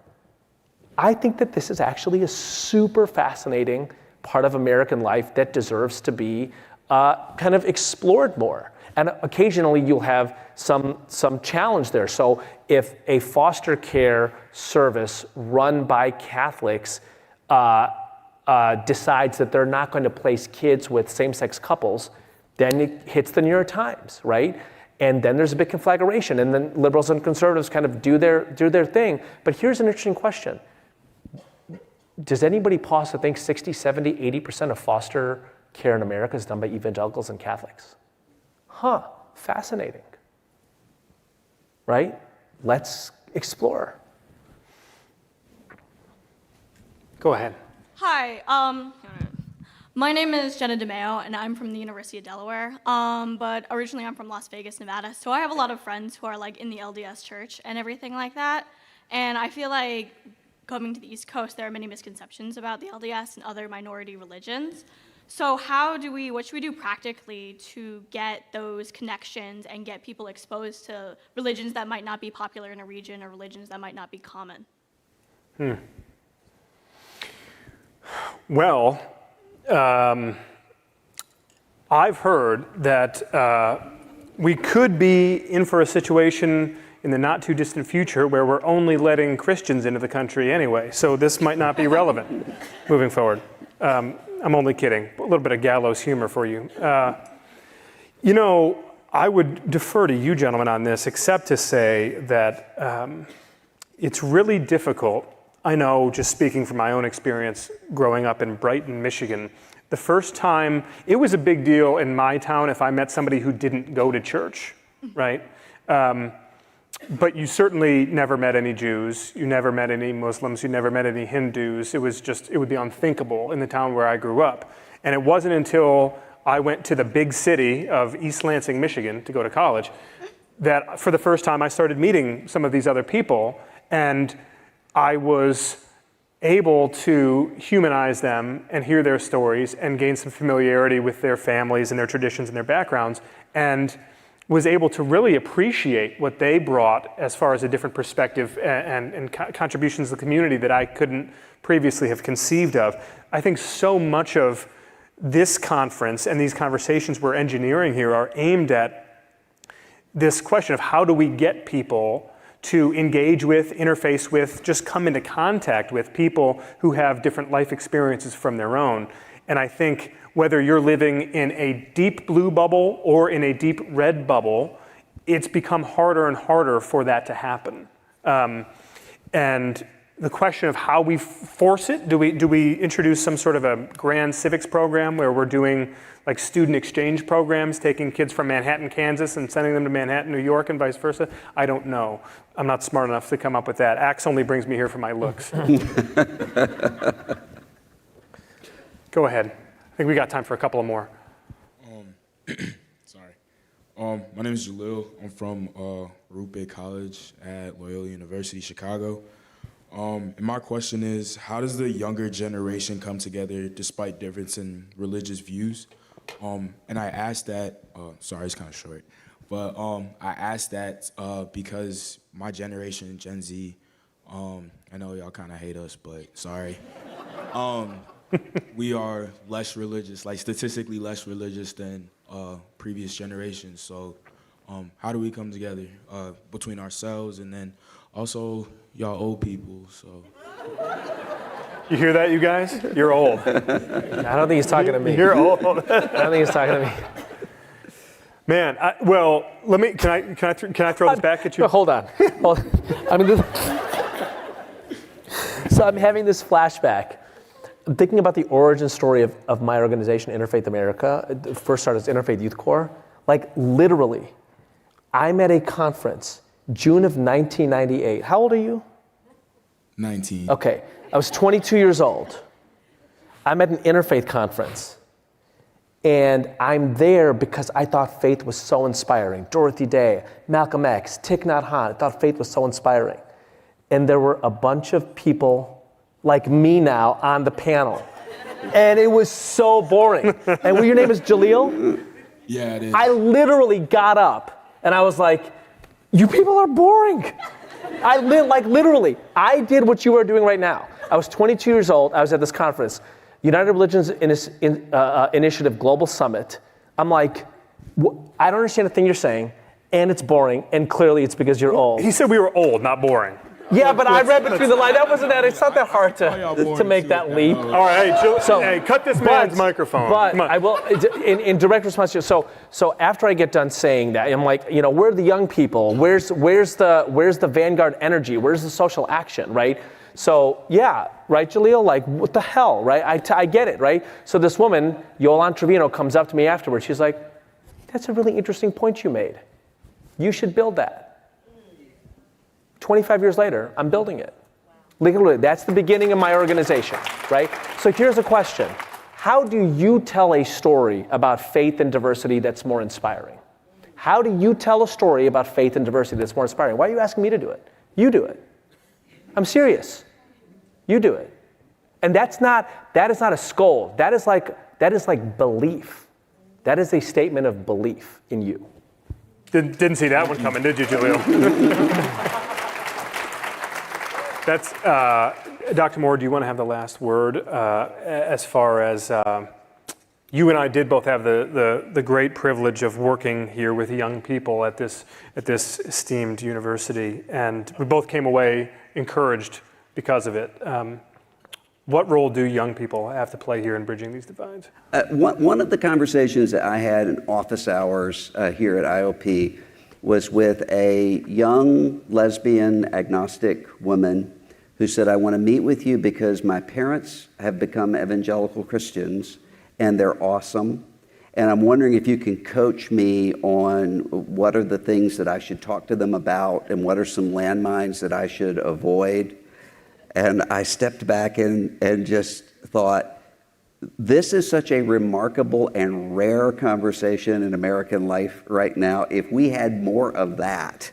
D: I think that this is actually a super fascinating part of American life that deserves to be kind of explored more. And occasionally you'll have some challenge there. So if a foster care service run by Catholics decides that they're not going to place kids with same-sex couples, then it hits the New York Times, right? And then there's a big conflagration, and then liberals and conservatives kind of do their thing. But here's an interesting question. Does anybody pause to think 60, 70, 80% of foster care in America is done by evangelicals and Catholics? Huh, fascinating, right? Let's explore.
B: Go ahead.
G: Hi, my name is Jenna DeMeo, and I'm from the University of Delaware, but originally I'm from Las Vegas, Nevada, so I have a lot of friends who are like in the LDS church and everything like that, and I feel like coming to the East Coast, there are many misconceptions about the LDS and other minority religions. So what should we do practically to get those connections and get people exposed to religions that might not be popular in a region or religions that might not be common?
B: Well, I've heard that we could be in for a situation in the not too distant future where we're only letting Christians into the country anyway, so this might not be relevant moving forward. I'm only kidding. A little bit of gallows humor for you. You know, I would defer to you gentlemen on this, except to say that it's really difficult. I know, just speaking from my own experience growing up in Brighton, Michigan, the first time, it was a big deal in my town if I met somebody who didn't go to church, right? But you certainly never met any Jews, you never met any Muslims, you never met any Hindus. It would be unthinkable in the town where I grew up. And it wasn't until I went to the big city of East Lansing, Michigan to go to college that for the first time I started meeting some of these other people, and I was able to humanize them and hear their stories and gain some familiarity with their families and their traditions and their backgrounds, and was able to really appreciate what they brought as far as a different perspective and contributions to the community that I couldn't previously have conceived of. I think so much of this conference and these conversations we're engineering here are aimed at this question of how do we get people to engage with, interface with, just come into contact with people who have different life experiences from their own. And I think whether you're living in a deep blue bubble or in a deep red bubble, it's become harder and harder for that to happen. And the question of how we force it, do we introduce some sort of a grand civics program where we're doing like student exchange programs, taking kids from Manhattan, Kansas and sending them to Manhattan, New York and vice versa? I don't know. I'm not smart enough to come up with that. Axe only brings me here for my looks. Go ahead. I think we got time for a couple of more.
H: Sorry. My name is Jalil. I'm from Root Bay College at Loyola University, Chicago. And my question is, how does the younger generation come together despite difference in religious views? And I asked that, sorry, it's kind of short, but I asked that because my generation, Gen Z, I know y'all kind of hate us, but sorry. We are less religious, like statistically less religious than previous generations. So how do we come together between ourselves and then also y'all old people, so.
B: You hear that, you guys? You're old.
D: I don't think he's talking to me.
B: You're old.
D: I don't think he's talking to me.
B: Man, can I throw this back at you?
D: Hold on. I mean, so I'm having this flashback. I'm thinking about the origin story of my organization, Interfaith America. It first started as Interfaith Youth Corps. Like literally, I'm at a conference, June of 1998. How old are you?
H: 19.
D: Okay, I was 22 years old. I'm at an interfaith conference. And I'm there because I thought faith was so inspiring. Dorothy Day, Malcolm X, Thich Nhat Hanh, I thought faith was so inspiring. And there were a bunch of people like me now on the panel. And it was so boring. And your name is Jaleel?
H: Yeah, it is.
D: I literally got up and I was like, you people are boring. Literally, I did what you are doing right now. I was 22 years old. I was at this conference, United Religions Initiative Global Summit. I'm like, I don't understand a thing you're saying, and it's boring, and clearly it's because you're old.
B: He said we were old, not boring.
D: Yeah, but I read between the lines. It's not that hard to make that leap.
B: All right, hey, cut this man's microphone.
D: But
B: Come on.
D: I will, in direct response to you, so after I get done saying that, I'm like, where are the young people? Where's the vanguard energy? Where's the social action, right? So yeah, right, Jaleel, like what the hell, right? I get it, right? So this woman, Yolanda Trevino, comes up to me afterwards. She's like, that's a really interesting point you made. You should build that. 25 years later, I'm building it. Literally, that's the beginning of my organization, right? So here's a question. How do you tell a story about faith and diversity that's more inspiring? How do you tell a story about faith and diversity that's more inspiring? Why are you asking me to do it? You do it. I'm serious. You do it. And that is not a scold. That is like belief. That is a statement of belief in you.
B: Didn't see that one coming, did you, Jaleel? That's Dr. Moore. Do you want to have the last word as far as you and I did both have the great privilege of working here with young people at this esteemed university, and we both came away encouraged because of it. What role do young people have to play here in bridging these divides?
C: One of the conversations that I had in office hours here at IOP was with a young lesbian agnostic woman who said, I want to meet with you because my parents have become evangelical Christians and they're awesome. And I'm wondering if you can coach me on what are the things that I should talk to them about and what are some landmines that I should avoid. And I stepped back and just thought, this is such a remarkable and rare conversation in American life right now. If we had more of that,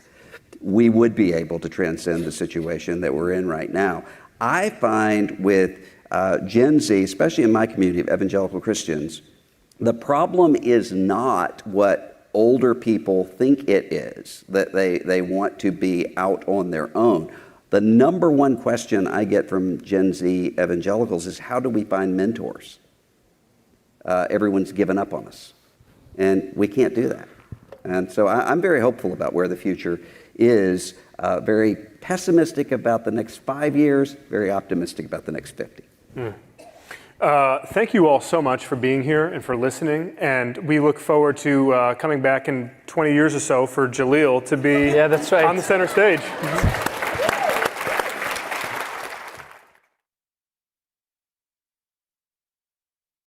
C: we would be able to transcend the situation that we're in right now. I find with Gen Z, especially in my community of evangelical Christians, the problem is not what older people think it is, that they want to be out on their own. The number one question I get from Gen Z evangelicals is, how do we find mentors? Everyone's given up on us, and we can't do that. And so I'm very hopeful about where the future is, very pessimistic about the next 5 years, very optimistic about the next 50.
B: Thank you all so much for being here and for listening, and we look forward to coming back in 20 years or so for Jaleel to be on the center stage.